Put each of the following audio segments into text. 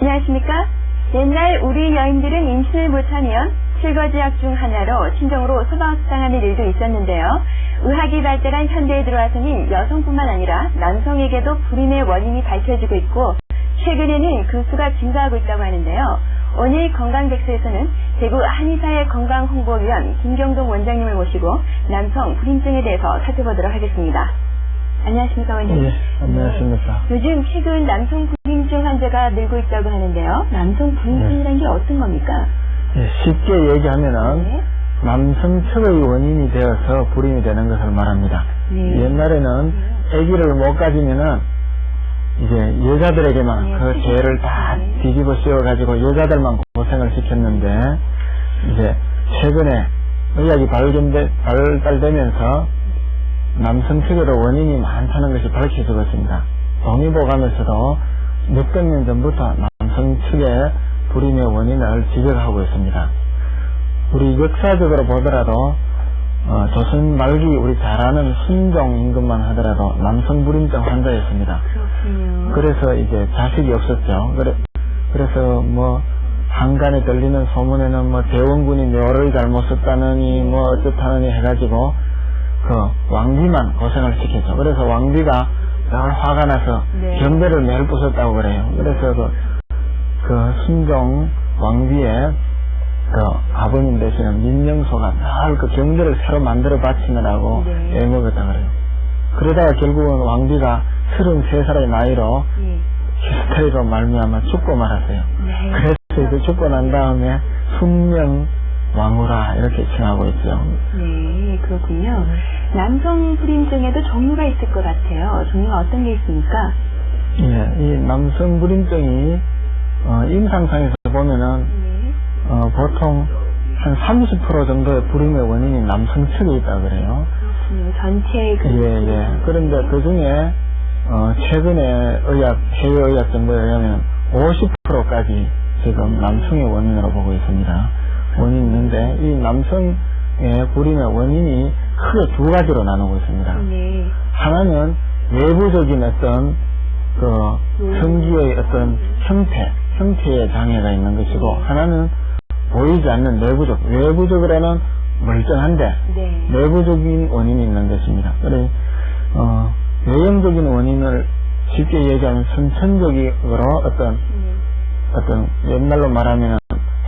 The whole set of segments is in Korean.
안녕하십니까? 옛날 우리 여인들은 임신을 못하면 실거지약 중 하나로 신종으로 소방당하는 일도 있었는데요. 의학이 발달한 현대에 들어와서는 여성뿐만 아니라 남성에게도 불임의 원인이 밝혀지고 있고 최근에는 그 수가 증가하고 있다고 하는데요. 오늘 건강백서에서는 대구 한의사의 건강홍보위원 김경동 원장님을 모시고 남성 불임증에 대해서 살펴보도록 하겠습니다. 안녕하십니까, 원장님? 네, 안녕하십니까. 요즘 최근 남성 불임증 환자가 늘고 있다고 하는데요. 남성 불임증이란 게 어떤 겁니까? 네, 쉽게 얘기하면은 네. 남성 척의 원인이 되어서 불임이 되는 것을 말합니다. 네. 옛날에는 아기를 못 가지면은 이제 여자들에게만 네, 그 죄를 다 뒤집어 씌워가지고 여자들만 고생을 시켰는데 이제 최근에 의학이 발달되면서 남성 측에도 원인이 많다는 것이 밝혀지고 있습니다. 동의보감에서도 몇백 년 전부터 남성 측의 불임의 원인을 지적하고 있습니다. 우리 역사적으로 보더라도 조선 말기 우리 잘 아는 순종 임금만 하더라도 남성 불임증 환자였습니다. 그렇군요. 그래서 이제 자식이 없었죠. 그래서 뭐 한간에 들리는 소문에는 뭐 대원군이 묘를 잘못 썼다느니 뭐 어쩌다느니 해가지고 그 왕비만 고생을 시켰죠. 그래서 왕비가 늘 화가 나서 네. 경배를 매일 부쉈다고 그래요. 그래서 그 순종 왕비의 그 아버님 되시는 민명소가 늘 그 경배를 새로 만들어 바치느라고 네. 애먹었다 그래요. 그러다가 결국은 왕비가 33살의 나이로 히스테리로 말미암아 죽고 말았어요. 네. 그래서 이제 죽고 난 다음에 순명 왕후라 이렇게 칭하고 있죠. 네, 그렇군요. 남성 불임증에도 종류가 있을 것 같아요. 종류가 어떤 게 있습니까? 예, 이 남성 불임증이 임상상에서 보면은 네. 보통 한 30% 정도의 불임의 원인이 남성 측에 있다 그래요. 그렇군요. 전체 예. 그런데 그 중에 최근에 해외 의학 정보에 의하면 50%까지 지금 남성의 원인으로 보고 있습니다. 원인이 있는데 이 남성의 불임의 원인이 크게 두 가지로 나누고 있습니다. 네. 하나는 외부적인 어떤 그 성기의 어떤 형태의 장애가 있는 것이고 하나는 보이지 않는 외부적으로는 멀쩡한데 네. 내부적인 원인이 있는 것입니다. 그래 외형적인 원인을 쉽게 얘기하면 선천적으로 어떤 옛날로 말하면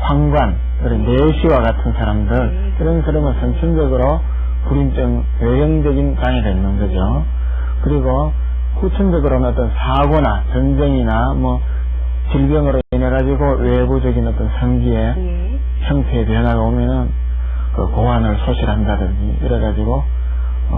황관, 내시와 같은 사람들 그런 사람은 선천적으로 불임증 외형적인 장애가 있는 거죠. 그리고 후천적으로는 어떤 사고나 전쟁이나 뭐 질병으로 인해 가지고 외부적인 어떤 성기의 형태의 변화가 오면은 그 고환을 소실한다든지 이래가지고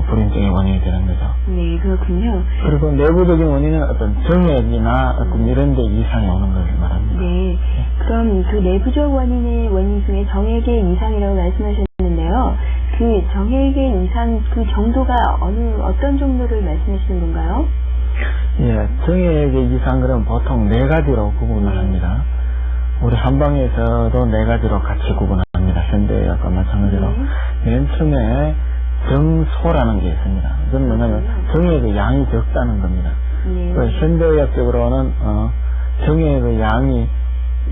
불임증의 원인이 되는 거죠. 네, 그렇군요. 그리고 내부적인 원인은 어떤 정액이나 어떤 이런 데 이상이 오는 것을 말합니다. 네. 그럼 그 내부적 원인 중에 정액의 이상이라고 말씀하셨는데요. 그 정액의 이상 그 정도가 어떤 정도를 말씀하시는 건가요? 예, 정액의 이상 그러면 보통 네 가지로 구분을 합니다. 우리 한방에서도 네 가지로 같이 구분합니다. 현대의학과 마찬가지로. 맨 처음에 정소라는 게 있습니다. 이건 뭐냐면 정액의 양이 적다는 겁니다. 현대의학적으로는 정액의 양이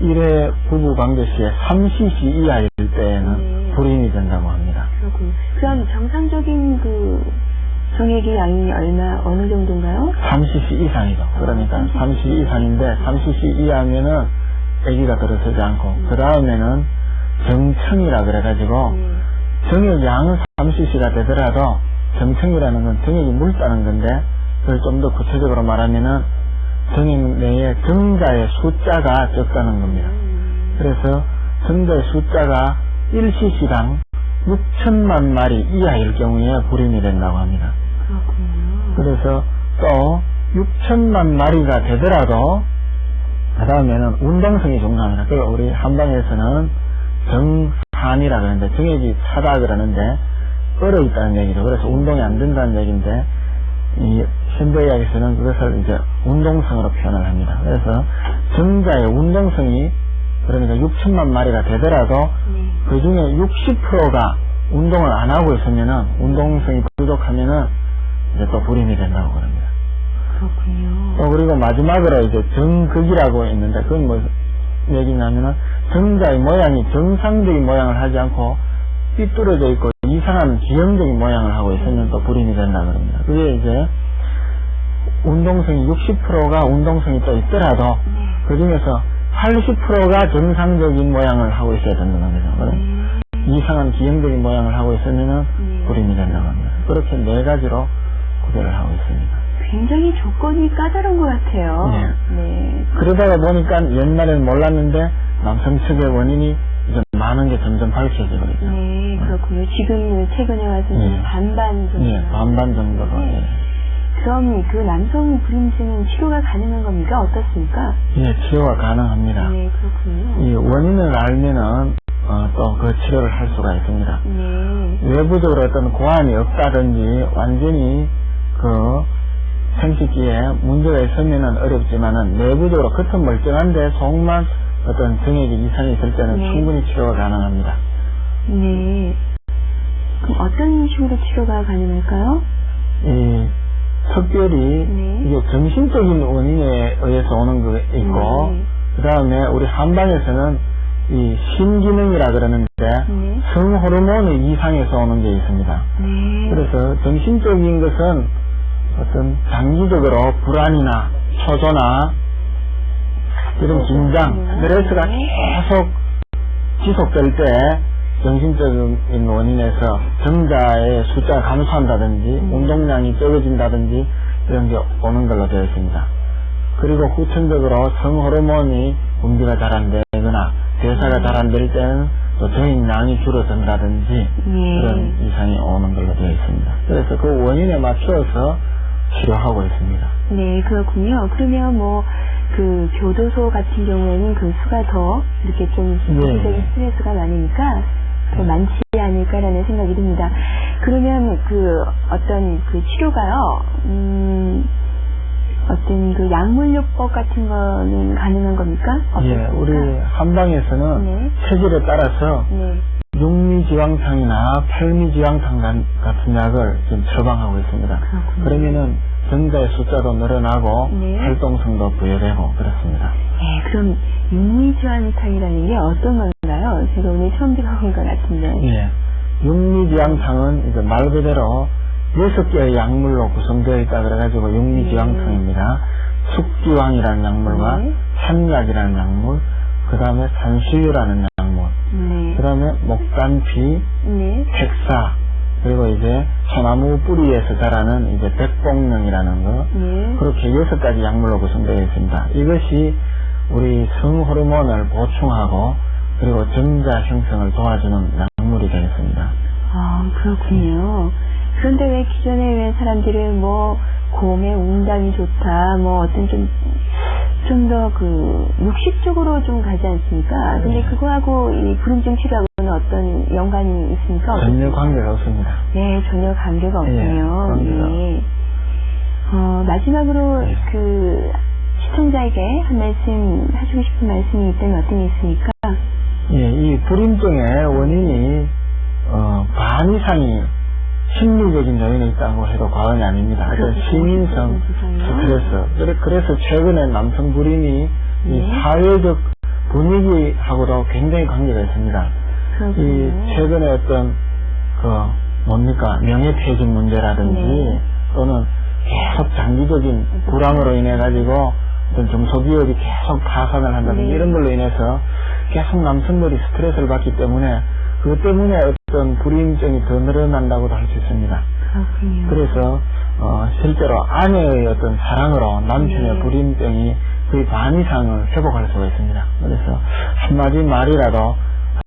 1회 부부 관계 시에 3cc 이하일 때에는 불임이 된다고 합니다. 그렇군요. 그럼 정상적인 그 정액의 양이 어느 정도인가요? 3cc 이상이죠. 그러니까 3cc 이상인데 3cc 이하면은 아기가 들어서지 않고 그 다음에는 정청이라 그래가지고 정액 양은 3cc가 되더라도 정청이라는 건 정액이 묽다는 건데 그걸 좀 더 구체적으로 말하면은 정액 내에 정자의 숫자가 적다는 겁니다. 그래서 정자의 숫자가 1cc당 6천만 마리 이하일 경우에 불임이 된다고 합니다. 그렇군요. 그래서 또 6천만 마리가 되더라도 그 다음에는 운동성이 중요합니다. 그 우리 한방에서는 정한이라 그러는데 정액이 차다 그러는데 얼어 있다는 얘기죠. 그래서 운동이 안 된다는 얘기인데 이 현대의학에서는 그것을 이제 운동성으로 표현을 합니다. 그래서 정자의 운동성이 그러니까 6천만 마리가 되더라도 그 중에 60%가 운동을 안 하고 있으면은 운동성이 부족하면은 이제 또 불임이 된다고 그럽니다. 그렇군요. 그리고 마지막으로 이제 정극이라고 있는데, 그건 뭐 얘기냐면은, 정자의 모양이 정상적인 모양을 하지 않고, 삐뚤어져 있고, 이상한 기형적인 모양을 하고 있으면 또 불임이 된다 그럽니다. 그게 이제, 운동성이 60%가 운동성이 또 있더라도, 그 중에서 80%가 정상적인 모양을 하고 있어야 된다는 거죠. 이상한 기형적인 모양을 하고 있으면 불임이 된다고 합니다. 그렇게 네 가지로 구별을 하고 있습니다. 굉장히 조건이 까다로운 것 같아요. 네. 그러다가 보니까 옛날에는 몰랐는데 남성 측의 원인이 이제 많은 게 점점 밝혀지고 있죠. 네, 그렇군요. 지금 최근에 와서는 반반 정도. 네, 반반 정도로. 그럼 그 남성 불임증은 치료가 가능한 겁니까? 어떻습니까? 예, 치료가 가능합니다. 네, 그렇군요. 이 원인을 알면은 또 그 치료를 할 수가 있습니다. 네. 외부적으로 어떤 고환이 없다든지 완전히 그 생식기에 문제가 있으면은 어렵지만은 내부적으로 겉은 멀쩡한데 속만 어떤 정액에 이상이 있을 때는 충분히 치료가 가능합니다. 네. 그럼 어떤 식으로 치료가 가능할까요? 이 특별히 이게 정신적인 원인에 의해서 오는 거 있고 그 다음에 우리 한방에서는 이 신기능이라 그러는데 성호르몬의 이상에서 오는 게 있습니다. 그래서 정신적인 것은 어떤 장기적으로 불안이나 초조나 이런 긴장, 스트레스가 계속 지속될 때 정신적인 원인에서 정자의 숫자가 감소한다든지 운동량이 적어진다든지 이런 게 오는 걸로 되어 있습니다. 그리고 후천적으로 성호르몬이 분비가 잘 안 되거나 대사가 잘 안 될 때는 또 정액량이 줄어든다든지 그런 이상이 오는 걸로 되어 있습니다. 그래서 그 원인에 맞추어서 치료하고 있습니다. 네, 그렇군요. 그러면 뭐 그 교도소 같은 경우에는 그 수가 더 이렇게 좀 정신적인 스트레스가 많으니까 더 많지 않을까라는 생각이 듭니다. 그러면 그 어떤 그 치료가요, 어떤 그 약물요법 같은 거는 가능한 겁니까? 예, 우리 한방에서는 체질에 따라서 육미지왕탕이나 팔미지왕탕 같은 약을 지금 처방하고 있습니다. 그러면은 정자의 숫자도 늘어나고 활동성도 부여되고 그렇습니다. 네, 그럼 육미지왕탕이라는 게 어떤 건가요? 제가 오늘 처음 들어본 것 같은데. 예, 육미지왕탕은 이제 말 그대로 6개의 약물로 구성되어 있다 그래가지고 육미지왕탕입니다. 숙지왕이라는 약물과 산약이라는 약물, 그 다음에 산수유라는 약물, 그 다음에 목단피, 색사, 그리고 이제 소나무 뿌리에서 자라는 이제 백봉령이라는 거, 그렇게 6가지 약물로 구성되어 있습니다. 이것이 우리 성호르몬을 보충하고 그리고 정자 형성을 도와주는 약물이 되겠습니다. 아, 그렇군요. 그런데 왜 기존에 왜 사람들은 뭐 곰의 웅당이 좋다, 뭐 어떤 좀 더 그 육식적으로 좀 가지 않습니까? 근데 그거하고 이 불임증 치료하고는 어떤 연관이 있습니까? 전혀 관계가 없습니다. 네, 전혀 관계가 없군요. 네. 마지막으로 그 시청자에게 한 말씀 하시고 싶은 말씀이 있다면 어떤 게 있습니까? 예, 이 불임증의 원인이 반 이상이 심리적인 요인이 있다고 해도 과언이 아닙니다. 시민성 스트레스. 그래서 최근에 남성 불임이 이 사회적 분위기하고도 굉장히 관계가 있습니다. 이 최근에 어떤 명예퇴진 문제라든지 또는 계속 장기적인 불황으로 인해 가지고 어떤 중소기업이 계속 파산을 한다든지 이런 걸로 인해서 계속 남성들이 스트레스를 받기 때문에 그것 때문에 어떤 불임증이 더 늘어난다고도 할 수 있습니다. 그렇군요. 그래서 실제로 아내의 어떤 사랑으로 남편의 불임증이 거의 반 이상을 회복할 수가 있습니다. 그래서 한마디 말이라도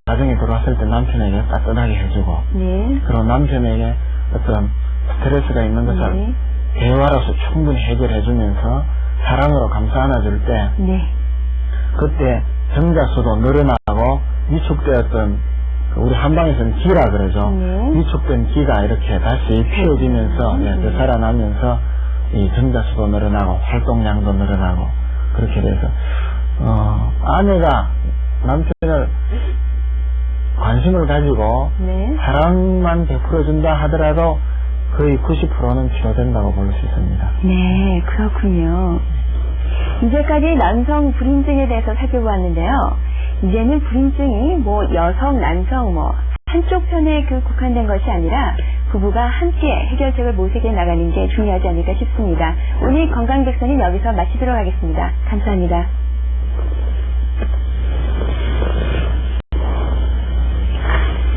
가정에 들어왔을 때 남편에게 따뜻하게 해주고 그리고 남편에게 어떤 스트레스가 있는 것을 대화로서 충분히 해결해주면서 사랑으로 감싸 안아줄 때 그때 정자수도 늘어나고 위축되었던 우리 한방에서는 기라 그러죠. 위축된 기가 이렇게 다시 피워지면서 되살아나면서 이 정자수도 늘어나고 활동량도 늘어나고 그렇게 돼서 아내가 남편을 관심을 가지고 사랑만 베풀어준다 하더라도 거의 90%는 치료된다고 볼 수 있습니다. 네, 그렇군요. 이제까지 남성 불임증에 대해서 살펴보았는데요. 이제는 불임증이 여성, 남성 한쪽 편에 국한된 것이 아니라 부부가 함께 해결책을 모색해 나가는 게 중요하지 않을까 싶습니다. 오늘 건강백서는 여기서 마치도록 하겠습니다. 감사합니다.